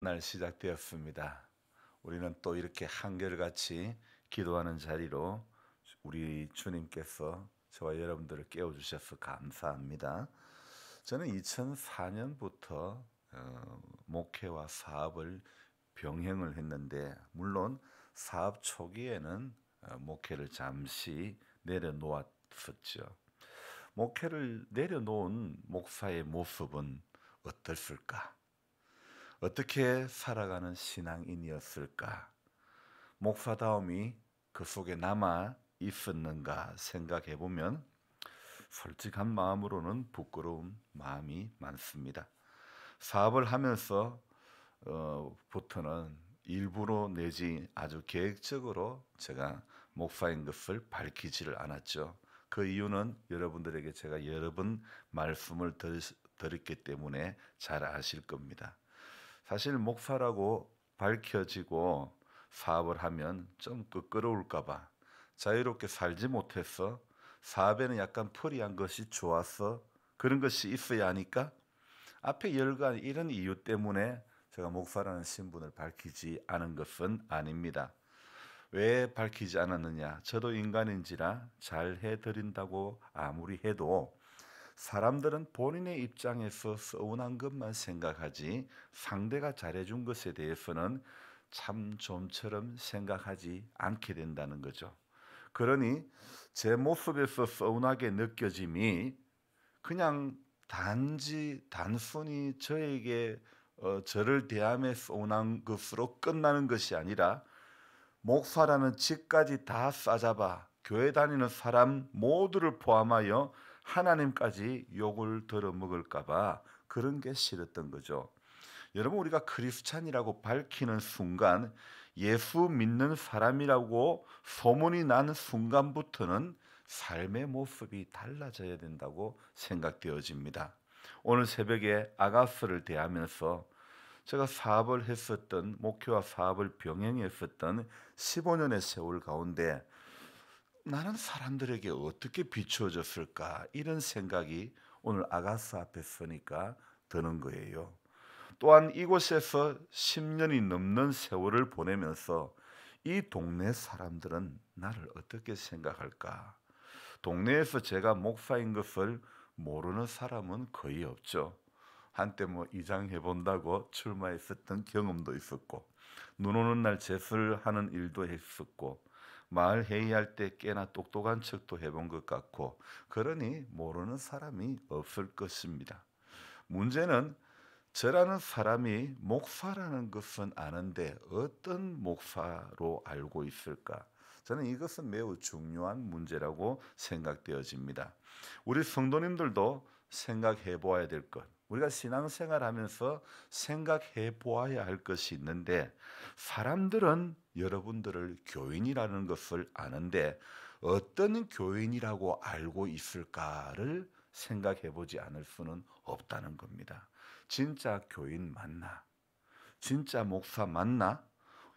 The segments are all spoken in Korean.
날 시작되었습니다. 우리는 또 이렇게 한결같이 기도하는 자리로 우리 주님께서 저와 여러분들을 깨워주셔서 감사합니다. 저는 2004년부터 목회와 사업을 병행을 했는데, 물론 사업 초기에는 목회를 잠시 내려놓았었죠. 목회를 내려놓은 목사의 모습은 어땠을까? 어떻게 살아가는 신앙인이었을까? 목사다움이 그 속에 남아 있었는가 생각해 보면 솔직한 마음으로는 부끄러운 마음이 많습니다. 사업을 하면서 부터는 일부러 내지 아주 계획적으로 제가 목사인 것을 밝히지를 않았죠. 그 이유는 여러분들에게 제가 여러 번 말씀을 드렸기 때문에 잘 아실 겁니다. 사실 목사라고 밝혀지고 사업을 하면 좀 끄끄러울까 봐, 자유롭게 살지 못해서 사업에는 약간 프리한 것이 좋아서 그런 것이 있어야 하니까 앞에 열간 이런 이유 때문에 제가 목사라는 신분을 밝히지 않은 것은 아닙니다. 왜 밝히지 않았느냐? 저도 인간인지라 잘 해드린다고 아무리 해도 사람들은 본인의 입장에서 서운한 것만 생각하지 상대가 잘해준 것에 대해서는 참 좀처럼 생각하지 않게 된다는 거죠. 그러니 제 모습에서 서운하게 느껴짐이 그냥 단순히 저에게 저를 대함에 서운한 것으로 끝나는 것이 아니라, 목사라는 직까지 다 싸잡아 교회 다니는 사람 모두를 포함하여 하나님까지 욕을 들어먹을까 봐 그런 게 싫었던 거죠. 여러분, 우리가 크리스찬이라고 밝히는 순간, 예수 믿는 사람이라고 소문이 난 순간부터는 삶의 모습이 달라져야 된다고 생각되어집니다. 오늘 새벽에 아가스를 대하면서 제가 사업을 했었던, 목회와 사업을 병행했었던 15년의 세월 가운데 나는 사람들에게 어떻게 비추어졌을까, 이런 생각이 오늘 아가스 앞에 서니까 드는 거예요. 또한 이곳에서 10년이 넘는 세월을 보내면서 이 동네 사람들은 나를 어떻게 생각할까? 동네에서 제가 목사인 것을 모르는 사람은 거의 없죠. 한때 이장해 본다고 출마했었던 경험도 있었고, 눈 오는 날 제술 하는 일도 했었고, 마을 회의할 때 꽤나 똑똑한 척도 해본 것 같고, 그러니 모르는 사람이 없을 것입니다. 문제는 저라는 사람이 목사라는 것은 아는데 어떤 목사로 알고 있을까? 저는 이것은 매우 중요한 문제라고 생각되어집니다. 우리 성도님들도 생각해 보아야 될 것, 우리가 신앙생활 하면서 생각해 보아야 할 것이 있는데, 사람들은 여러분들을 교인이라는 것을 아는데 어떤 교인이라고 알고 있을까를 생각해 보지 않을 수는 없다는 겁니다. 진짜 교인 맞나? 진짜 목사 맞나?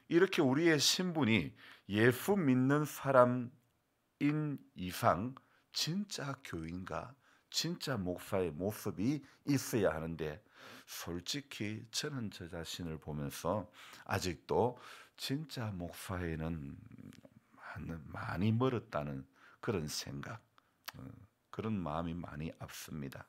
이렇게 우리의 신분이 예수 믿는 사람인 이상 진짜 교인과 진짜 목사의 모습이 있어야 하는데, 솔직히 저는 저 자신을 보면서 아직도 진짜 목사에는 많이 멀었다는 그런 생각, 그런 마음이 많이 앞섭니다.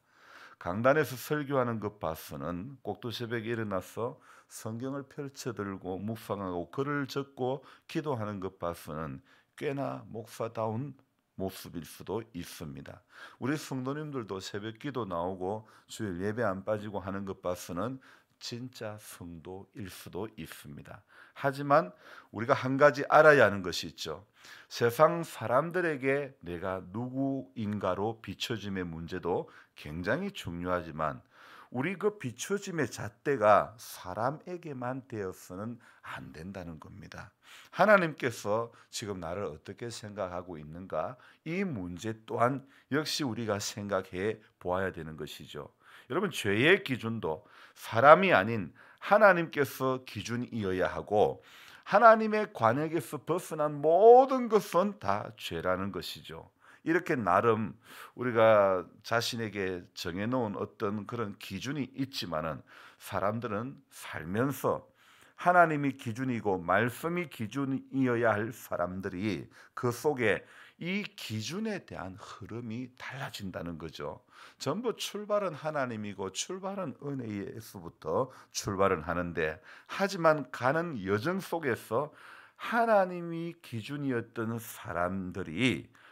강단에서 설교하는 것 봐서는 꼭두 새벽에 일어나서 성경을 펼쳐들고 묵상하고 글을 적고 기도하는 것 봐서는 꽤나 목사다운 모습일 수도 있습니다. 우리 성도님들도 새벽 기도 나오고 주일 예배 안 빠지고 하는 것 봐서는 진짜 성도일 수도 있습니다. 하지만 우리가 한 가지 알아야 하는 것이 있죠. 세상 사람들에게 내가 누구인가로 비춰짐의 문제도 굉장히 중요하지만, 우리 그 비춰짐의 잣대가 사람에게만 되어서는 안 된다는 겁니다. 하나님께서 지금 나를 어떻게 생각하고 있는가, 이 문제 또한 역시 우리가 생각해 보아야 되는 것이죠. 여러분, 죄의 기준도 사람이 아닌 하나님께서 기준이어야 하고, 하나님의 관역에서 벗어난 모든 것은 다 죄라는 것이죠. 이렇게 나름 우리가 자신에게 정해놓은 어떤 그런 기준이 있지만은, 사람들은 살면서 하나님이 기준이고 말씀이 기준이어야 할 사람들이 그 속에 이 기준에 대한 흐름이 달라진다는 거죠. 전부 출발은 하나님이고 출발은 은혜에서부터 출발은 하는데, 하지만 가는 여정 속에서 하나님이 기준이었던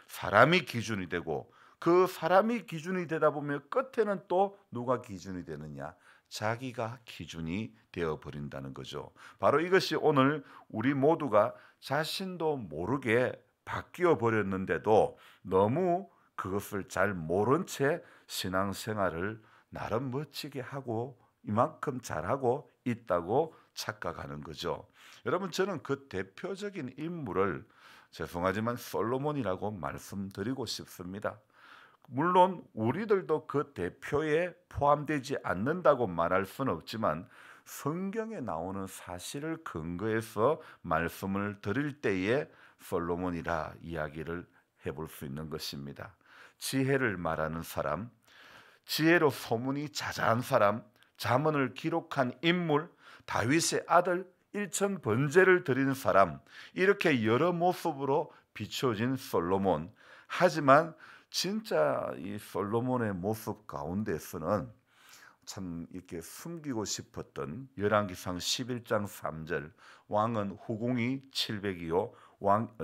사람이 기준이 되고, 그 사람이 기준이 되다 보면 끝에는 또 누가 기준이 되느냐? 자기가 기준이 되어 버린다는 거죠. 바로 이것이 오늘 우리 모두가 자신도 모르게 바뀌어 버렸는데도 너무 그것을 잘 모른 채 신앙생활을 나름 멋지게 하고 이만큼 잘하고 있다고 착각하는 거죠. 여러분, 저는 그 대표적인 인물을 죄송하지만 솔로몬이라고 말씀드리고 싶습니다. 물론 우리들도 그 대표에 포함되지 않는다고 말할 수는 없지만, 성경에 나오는 사실을 근거해서 말씀을 드릴 때에 솔로몬이라 이야기를 해볼 수 있는 것입니다. 지혜를 말하는 사람, 지혜로 소문이 자자한 사람, 잠언을 기록한 인물, 다윗의 아들, 일천 번제를 드린 사람, 이렇게 여러 모습으로 비춰진 솔로몬. 하지만 진짜 이 솔로몬의 모습 가운데서는 참 이렇게 숨기고 싶었던 열왕기상 11장 3절, 왕은 후궁이 700이요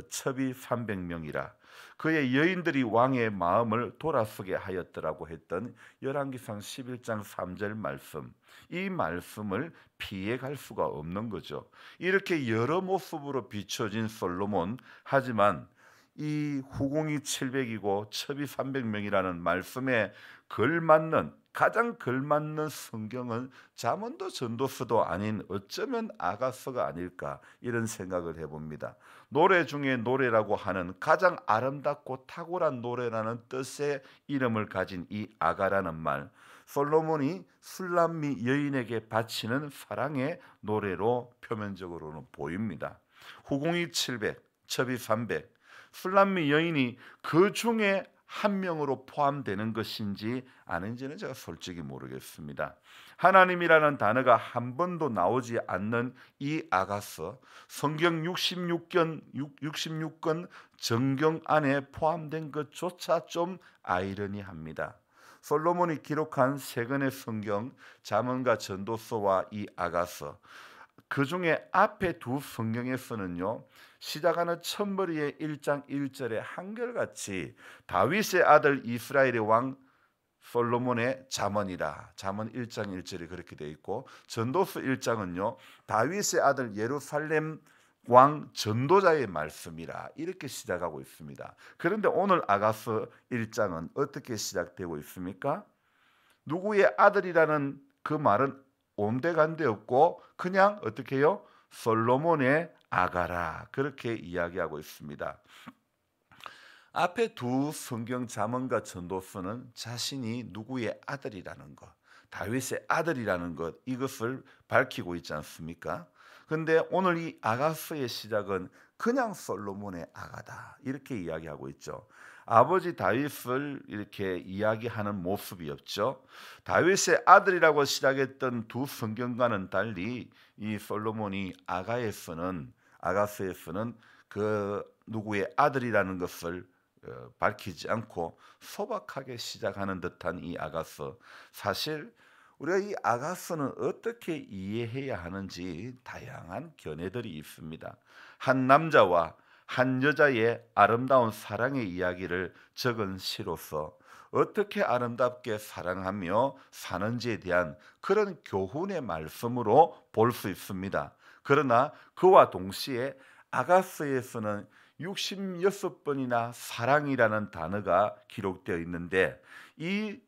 첩이 300명이라 그의 여인들이 왕의 마음을 돌아서게 하였더라고 했던 열왕기상 11장 3절 말씀, 이 말씀을 피해갈 수가 없는 거죠. 이렇게 여러 모습으로 비춰진 솔로몬, 하지만 이 후궁이 700이고 첩이 300명이라는 말씀에 걸맞는, 가장 걸맞는 성경은 잠언도 전도서도 아닌 어쩌면 아가서가 아닐까, 이런 생각을 해봅니다. 노래 중에 노래라고 하는 가장 아름답고 탁월한 노래라는 뜻의 이름을 가진 이 아가라는 말, 솔로몬이 술람미 여인에게 바치는 사랑의 노래로 표면적으로는 보입니다. 후궁이 700, 첩이 300, 술람미 여인이 그 중에 한 명으로 포함되는 것인지 아닌지는 제가 솔직히 모르겠습니다. 하나님이라는 단어가 한 번도 나오지 않는 이 아가서, 성경 66권 정경 안에 포함된 것조차 좀 아이러니합니다. 솔로몬이 기록한 세 권의 성경, 잠언과 전도서와 이 아가서, 그 중에 앞에 두 성경에서는요, 시작하는 첫머리의 1장 1절에 한결같이 다윗의 아들 이스라엘의 왕 솔로몬의 잠언이라, 잠언 1장 1절에 그렇게 되어 있고, 전도서 1장은요 다윗의 아들 예루살렘 왕 전도자의 말씀이라 이렇게 시작하고 있습니다. 그런데 오늘 아가서 1장은 어떻게 시작되고 있습니까? 누구의 아들이라는 그 말은 온데간데 없고 그냥 어떻게 해요? 솔로몬의 아가라, 그렇게 이야기하고 있습니다. 앞에 두 성경 잠언과 전도서는 자신이 누구의 아들이라는 것, 다윗의 아들이라는 것, 이것을 밝히고 있지 않습니까? 그런데 오늘 이 아가서의 시작은 그냥 솔로몬의 아가다, 이렇게 이야기하고 있죠. 아버지 다윗을 이렇게 이야기하는 모습이 없죠. 다윗의 아들이라고 시작했던 두 성경과는 달리 이 솔로몬이 아가서에서는 그 누구의 아들이라는 것을 밝히지 않고 소박하게 시작하는 듯한 이 아가서, 사실 우리가 이 아가서는 어떻게 이해해야 하는지 다양한 견해들이 있습니다. 한 남자와 한 여자의 아름다운 사랑의 이야기를 적은 시로서 어떻게 아름답게 사랑하며 사는지에 대한 그런 교훈의 말씀으로 볼 수 있습니다. 그러나 그와 동시에 아가서에서는 66번이나 사랑이라는 단어가 기록되어 있는데, 이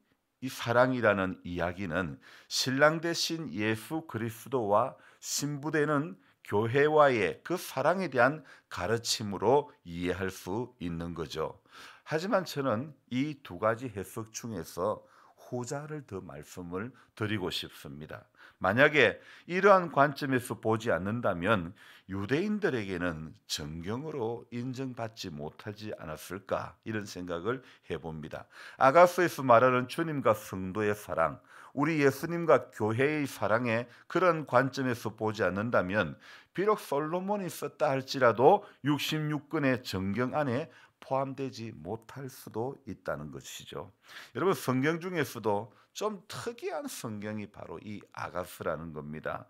사랑이라는 이야기는 신랑 대신 예수 그리스도와 신부되는 교회와의 그 사랑에 대한 가르침으로 이해할 수 있는 거죠. 하지만 저는 이 두 가지 해석 중에서 후자를 더 말씀을 드리고 싶습니다. 만약에 이러한 관점에서 보지 않는다면 유대인들에게는 정경으로 인정받지 못하지 않았을까, 이런 생각을 해봅니다. 아가서에서 말하는 주님과 성도의 사랑, 우리 예수님과 교회의 사랑에 그런 관점에서 보지 않는다면 비록 솔로몬이 썼다 할지라도 66권의 정경 안에 포함되지 못할 수도 있다는 것이죠. 여러분, 성경 중에서도 좀 특이한 성경이 바로 이 아가스라는 겁니다.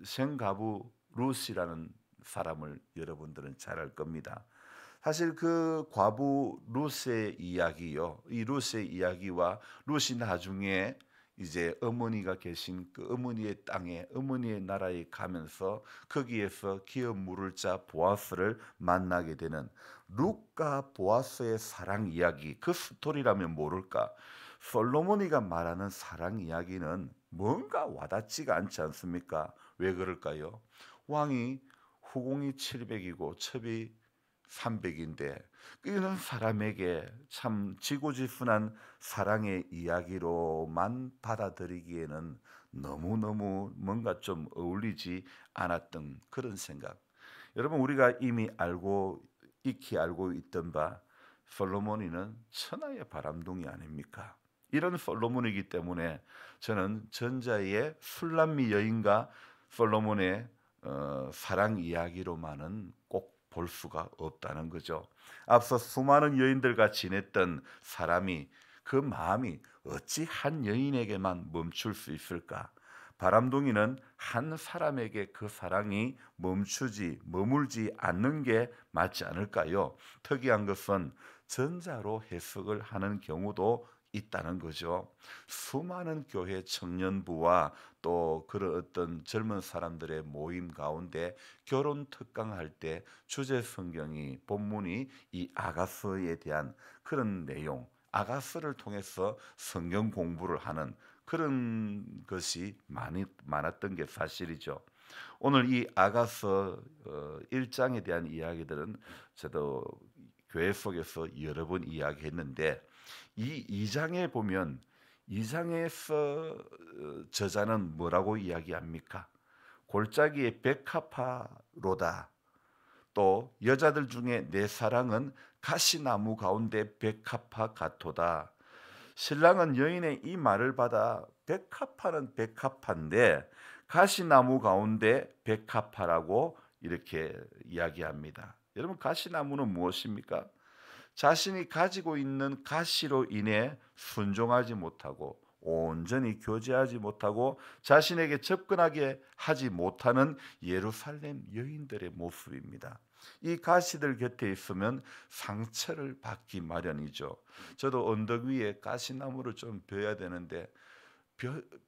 생가부 룻이라는 사람을 여러분들은 잘 알 겁니다. 사실 그 과부 룻의 이야기요, 이 룻의 이야기와 룻이 나중에 이제 어머니가 계신 그 어머니의 땅에, 어머니의 나라에 가면서 거기에서 기업 물을 자 보아스를 만나게 되는 룻과 보아스의 사랑 이야기, 그 스토리라면 모를까? 솔로몬이가 말하는 사랑 이야기는 뭔가 와닿지가 않지 않습니까? 왜 그럴까요? 왕이 후궁이 700이고 첩이 300인데 이런 사람에게 참 지고지순한 사랑의 이야기로만 받아들이기에는 너무너무 뭔가 좀 어울리지 않았던 그런 생각. 여러분, 우리가 이미 익히 알고 있던 바 솔로몬이는 천하의 바람둥이 아닙니까? 이런 솔로몬이기 때문에 저는 전자의 술람미 여인과 솔로몬의 사랑 이야기로만은 꼭 볼 수가 없다는 거죠. 앞서 수많은 여인들과 지냈던 사람이, 그 마음이 어찌 한 여인에게만 멈출 수 있을까? 바람둥이는 한 사람에게 그 사랑이 머물지 않는 게 맞지 않을까요? 특이한 것은 전자로 해석을 하는 경우도 있다는 거죠. 수많은 교회 청년부와 또 그런 어떤 젊은 사람들의 모임 가운데 결혼 특강할 때 주제 성경이, 본문이 이 아가서에 대한 그런 내용, 아가서를 통해서 성경 공부를 하는 그런 것이 많았던 게 사실이죠. 오늘 이 아가서 1장에 대한 이야기들은 저도 교회 속에서 여러 번 이야기했는데, 이 2장에 보면 2장에서 저자는 뭐라고 이야기합니까? 골짜기의 백합화로다. 또 여자들 중에 내 사랑은 가시나무 가운데 백합화 같도다. 신랑은 여인의 이 말을 받아 백합화는 백합화인데 가시나무 가운데 백합화라고 이렇게 이야기합니다. 여러분, 가시나무는 무엇입니까? 자신이 가지고 있는 가시로 인해 순종하지 못하고 온전히 교제하지 못하고 자신에게 접근하게 하지 못하는 예루살렘 여인들의 모습입니다. 이 가시들 곁에 있으면 상처를 받기 마련이죠. 저도 언덕 위에 가시나무를 좀 베어야 되는데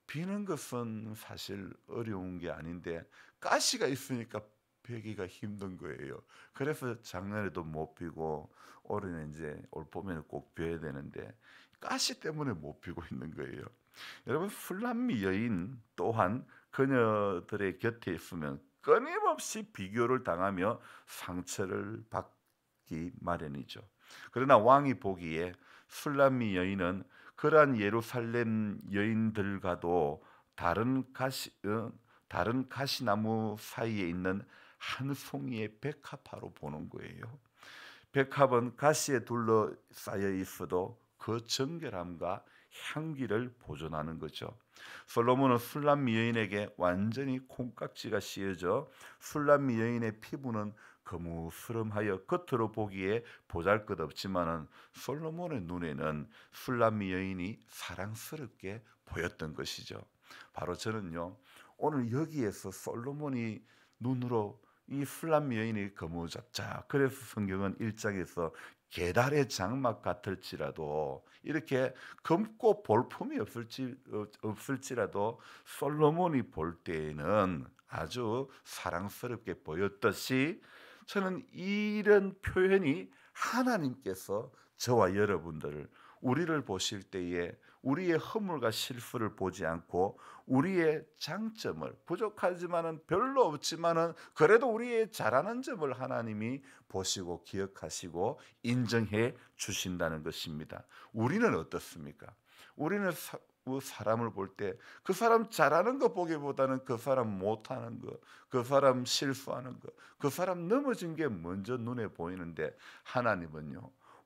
비는 것은 사실 어려운 게 아닌데 가시가 있으니까 베기가 힘든 거예요. 그래서 작년에도 못 비고 올해는 이제 올 봄에는 꼭 비어야 되는데 가시 때문에 못 비고 있는 거예요. 여러분, 술람미 여인 또한 그녀들의 곁에 있으면 끊임없이 비교를 당하며 상처를 받기 마련이죠. 그러나 왕이 보기에 술람미 여인은 그러한 예루살렘 여인들과도 다른 가시나무 사이에 있는 한 송이의 백합화로 보는 거예요. 백합은 가시에 둘러싸여 있어도 그 정결함과 향기를 보존하는 거죠. 솔로몬은 술람미 여인에게 완전히 콩깍지가 씌어져 술람미 여인의 피부는 거무스름하여 겉으로 보기에 보잘것없지만은 솔로몬의 눈에는 술람미 여인이 사랑스럽게 보였던 것이죠. 바로 저는요, 오늘 여기에서 솔로몬이 눈으로 이 술람미 여인이 거무잡자, 그래서 성경은 1장에서 게달의 장막 같을지라도 이렇게 검고 볼품이 없을지라도 솔로몬이 볼 때에는 아주 사랑스럽게 보였듯이, 저는 이런 표현이 하나님께서 저와 여러분들을, 우리를 보실 때에 우리의 허물과 실수를 보지 않고 우리의 장점을, 부족하지만은 별로 없지만은 그래도 우리의 잘하는 점을 하나님이 보시고 기억하시고 인정해 주신다는 것입니다. 우리는 어떻습니까? 우리는 사람을 볼 때 그 사람 잘하는 거 보기보다는 그 사람 못하는 거, 그 사람 실수하는 거, 그 사람 넘어진 게 먼저 눈에 보이는데, 하나님은요,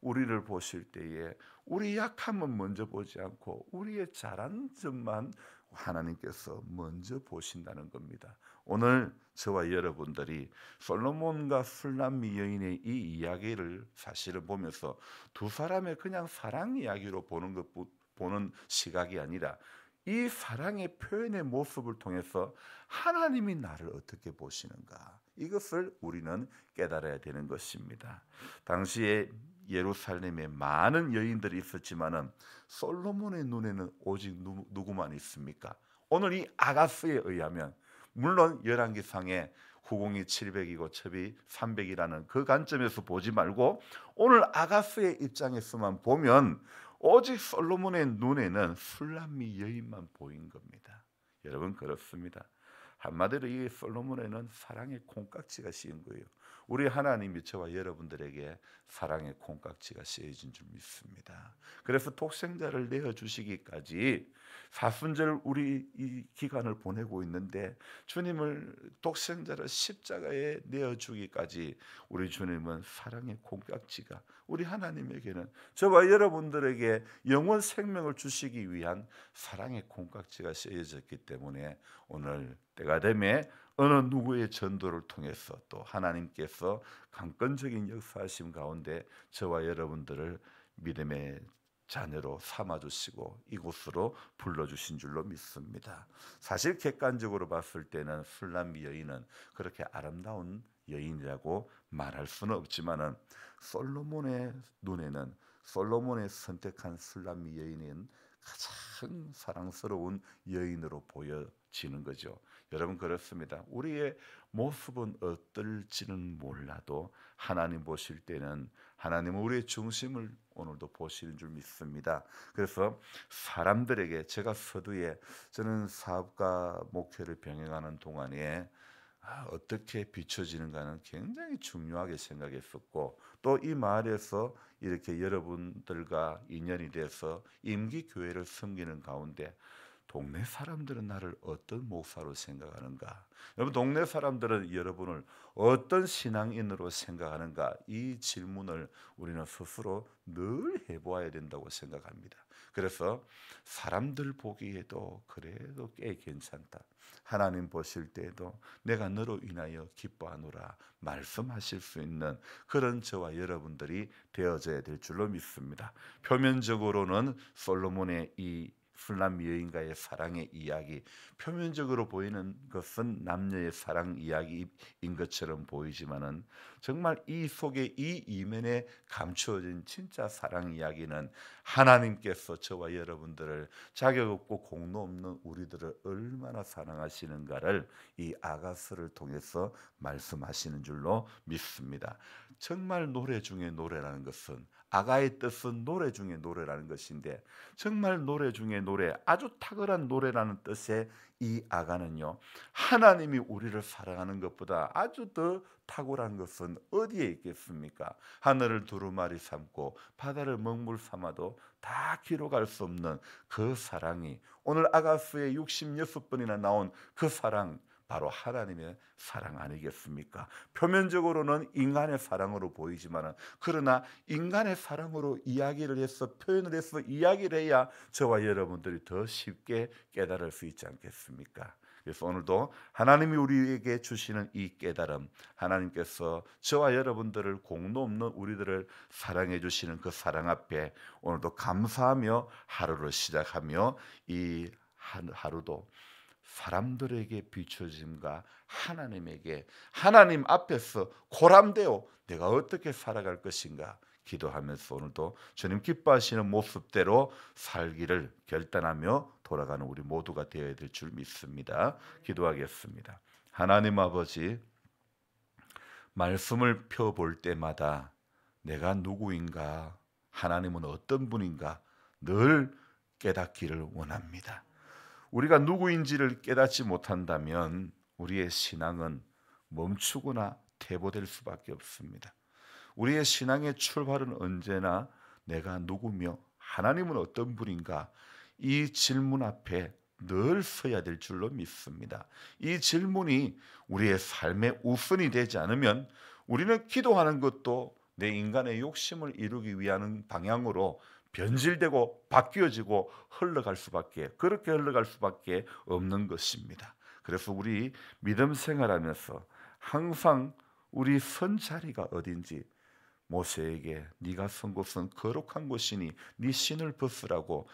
우리를 보실 때에 우리 약함은 먼저 보지 않고 우리의 잘한 점만 하나님께서 먼저 보신다는 겁니다. 오늘 저와 여러분들이 솔로몬과 술람미 여인의 이 이야기를 사실을 보면서 두 사람의 그냥 사랑 이야기로 보는 시각이 아니라 이 사랑의 표현의 모습을 통해서 하나님이 나를 어떻게 보시는가, 이것을 우리는 깨달아야 되는 것입니다. 당시에 예루살렘에 많은 여인들이 있었지만은 솔로몬의 눈에는 오직 누구만 있습니까? 오늘 이 아가스에 의하면, 물론 열왕기상에 후궁이 700이고 첩이 300이라는 그 관점에서 보지 말고 오늘 아가스의 입장에서만 보면 오직 솔로몬의 눈에는 술람미 여인만 보인 겁니다. 여러분, 그렇습니다. 한마디로 이 솔로몬에는 사랑의 콩깍지가 씌인 거예요. 우리 하나님이 저와 여러분들에게 사랑의 콩깍지가 씌어진 줄 믿습니다. 그래서 독생자를 내어주시기까지 사순절 우리 이 기간을 보내고 있는데, 주님을 독생자를 십자가에 내어주기까지 우리 주님은 사랑의 콩깍지가 우리 하나님에게는, 저와 여러분들에게 영원 생명을 주시기 위한 사랑의 콩깍지가 씌어졌기 때문에 오늘 때가 되매 어느 누구의 전도를 통해서 또 하나님께서 강권적인 역사하심 가운데 저와 여러분들을 믿음의 자녀로 삼아주시고 이곳으로 불러주신 줄로 믿습니다. 사실 객관적으로 봤을 때는 술람미 여인은 그렇게 아름다운 여인이라고 말할 수는 없지만은 솔로몬의 눈에는, 솔로몬의 선택한 술람미 여인은 가장 사랑스러운 여인으로 보여지는 거죠. 여러분, 그렇습니다. 우리의 모습은 어떨지는 몰라도 하나님 보실 때는 하나님은 우리의 중심을 오늘도 보시는 줄 믿습니다. 그래서 사람들에게, 제가 서두에 저는 사업과 목회를 병행하는 동안에 어떻게 비춰지는가는 굉장히 중요하게 생각했었고, 또 이 마을에서 이렇게 여러분들과 인연이 돼서 임기교회를 섬기는 가운데 동네 사람들은 나를 어떤 목사로 생각하는가, 여러분 동네 사람들은 여러분을 어떤 신앙인으로 생각하는가, 이 질문을 우리는 스스로 늘 해보아야 된다고 생각합니다. 그래서 사람들 보기에도 그래도 꽤 괜찮다, 하나님 보실 때에도 내가 너로 인하여 기뻐하노라 말씀하실 수 있는 그런 저와 여러분들이 되어져야 될 줄로 믿습니다. 표면적으로는 솔로몬의 이 술람미 여인과의 사랑의 이야기, 표면적으로 보이는 것은 남녀의 사랑 이야기인 것처럼 보이지만은 정말 이 속에, 이 이면에 감추어진 진짜 사랑 이야기는 하나님께서 저와 여러분들을, 자격 없고 공로 없는 우리들을 얼마나 사랑하시는가를 이 아가스를 통해서 말씀하시는 줄로 믿습니다. 정말 노래 중에 노래라는 것은, 아가의 뜻은 노래 중에 노래라는 것인데, 정말 노래 중에 노래, 아주 탁월한 노래라는 뜻의 이 아가는요, 하나님이 우리를 사랑하는 것보다 아주 더 탁월한 것은 어디에 있겠습니까? 하늘을 두루마리 삼고 바다를 먹물 삼아도 다 기록할 수 없는 그 사랑이, 오늘 아가스의 66번이나 나온 그 사랑, 바로 하나님의 사랑 아니겠습니까? 표면적으로는 인간의 사랑으로 보이지만, 그러나 인간의 사랑으로 이야기를 해서, 표현을 해서 이야기를 해야 저와 여러분들이 더 쉽게 깨달을 수 있지 않겠습니까? 그래서 오늘도 하나님이 우리에게 주시는 이 깨달음, 하나님께서 저와 여러분들을, 공로 없는 우리들을 사랑해 주시는 그 사랑 앞에 오늘도 감사하며 하루를 시작하며, 이 하루도 사람들에게 비춰짐과 하나님에게, 하나님 앞에서 고람되어 내가 어떻게 살아갈 것인가 기도하면서 오늘도 주님 기뻐하시는 모습대로 살기를 결단하며 돌아가는 우리 모두가 되어야 될 줄 믿습니다. 기도하겠습니다. 하나님 아버지, 말씀을 펴볼 때마다 내가 누구인가, 하나님은 어떤 분인가 늘 깨닫기를 원합니다. 우리가 누구인지를 깨닫지 못한다면 우리의 신앙은 멈추거나 퇴보될 수밖에 없습니다. 우리의 신앙의 출발은 언제나 내가 누구며 하나님은 어떤 분인가, 이 질문 앞에 늘 서야 될 줄로 믿습니다. 이 질문이 우리의 삶의 우선이 되지 않으면 우리는 기도하는 것도 내 인간의 욕심을 이루기 위한 방향으로 변질되고 바뀌어지고 그렇게 흘러갈 수밖에 없는 것입니다. 그래서 우리 믿음 생활하면서 항상 우리 선 자리가 어딘지, 모세에게 네가 선 곳은 거룩한 곳이니 네 신을 벗으라고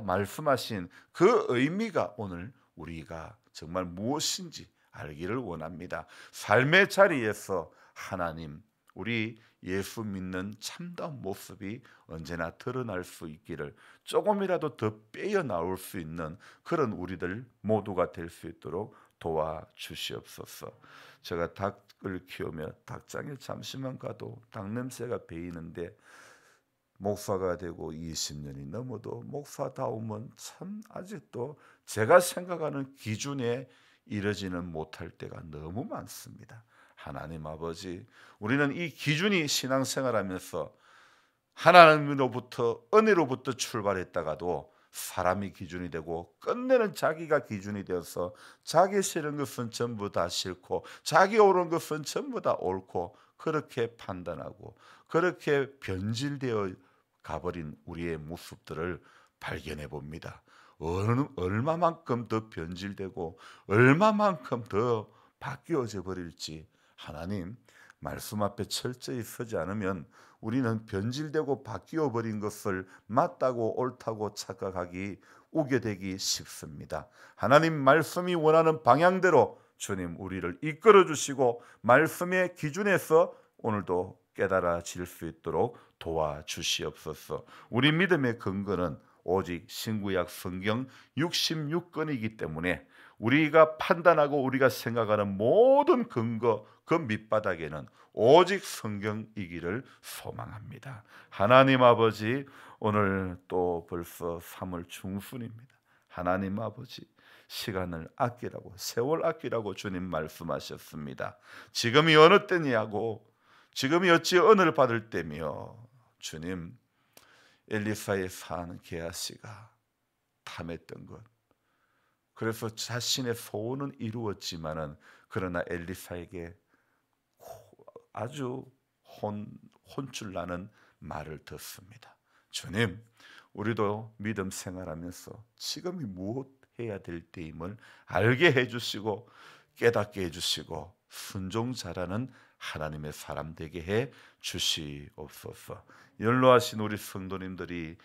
말씀하신 그 의미가 오늘 우리가 정말 무엇인지 알기를 원합니다. 삶의 자리에서 하나님, 우리 예수 믿는 참다운 모습이 언제나 드러날 수 있기를, 조금이라도 더 빼어나올 수 있는 그런 우리들 모두가 될 수 있도록 도와주시옵소서. 제가 닭을 키우며 닭장에 잠시만 가도 닭 냄새가 배이는데, 목사가 되고 20년이 넘어도 목사다움은 참 아직도 제가 생각하는 기준에 이르지는 못할 때가 너무 많습니다. 하나님 아버지, 우리는 이 기준이 신앙생활하면서 하나님으로부터, 은혜로부터 출발했다가도 사람이 기준이 되고 끝내는 자기가 기준이 되어서 자기 싫은 것은 전부 다 싫고 자기 옳은 것은 전부 다 옳고, 그렇게 판단하고 그렇게 변질되어 가버린 우리의 모습들을 발견해 봅니다. 얼마만큼 더 변질되고 얼마만큼 더 바뀌어져 버릴지, 하나님 말씀 앞에 철저히 서지 않으면 우리는 변질되고 바뀌어 버린 것을 맞다고 옳다고 착각하기, 우겨대기 쉽습니다. 하나님 말씀이 원하는 방향대로 주님 우리를 이끌어 주시고 말씀의 기준에서 오늘도 깨달아질 수 있도록 도와주시옵소서. 우리 믿음의 근거는 오직 신구약 성경 66권이기 때문에 우리가 판단하고 우리가 생각하는 모든 근거, 그 밑바닥에는 오직 성경이기를 소망합니다. 하나님 아버지, 오늘 또 벌써 3월 중순입니다. 하나님 아버지, 시간을 아끼라고, 세월 아끼라고 주님 말씀하셨습니다. 지금이 어느 때냐고, 지금이 어찌 은혜를 받을 때며, 주님 엘리사의 산 게하시가 탐했던 것, 그래서 자신의 소원은 이루었지만은 그러나 엘리사에게 아주 혼쭐 나는 말을 듣습니다. 주님, 우리도 믿음 생활하면서 지금이 무엇 해야 될 때임을 알게 해주시고 깨닫게 해주시고 순종 잘하는 하나님의 사람 되게 해 주시옵소서. 연로하신 우리 성도님들이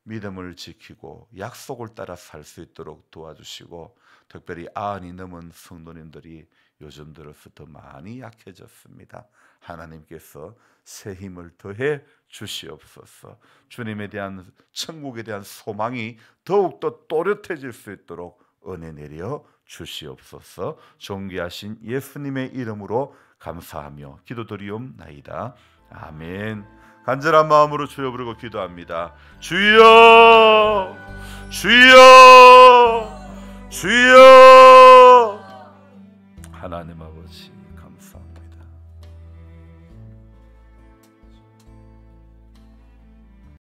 믿음을 지키고 약속을 따라 살 수 있도록 도와주시고, 특별히 90이 넘은 성도님들이 요즘 들어서 더 많이 약해졌습니다. 하나님께서 새 힘을 더해 주시옵소서. 주님에 대한, 천국에 대한 소망이 더욱더 또렷해질 수 있도록 은혜 내려 주시옵소서. 존귀하신 예수님의 이름으로 감사하며 기도드리옵나이다. 아멘. 간절한 마음으로 주여 부르고 기도합니다. 주여, 주여, 주여. 하나님 아버지 감사합니다.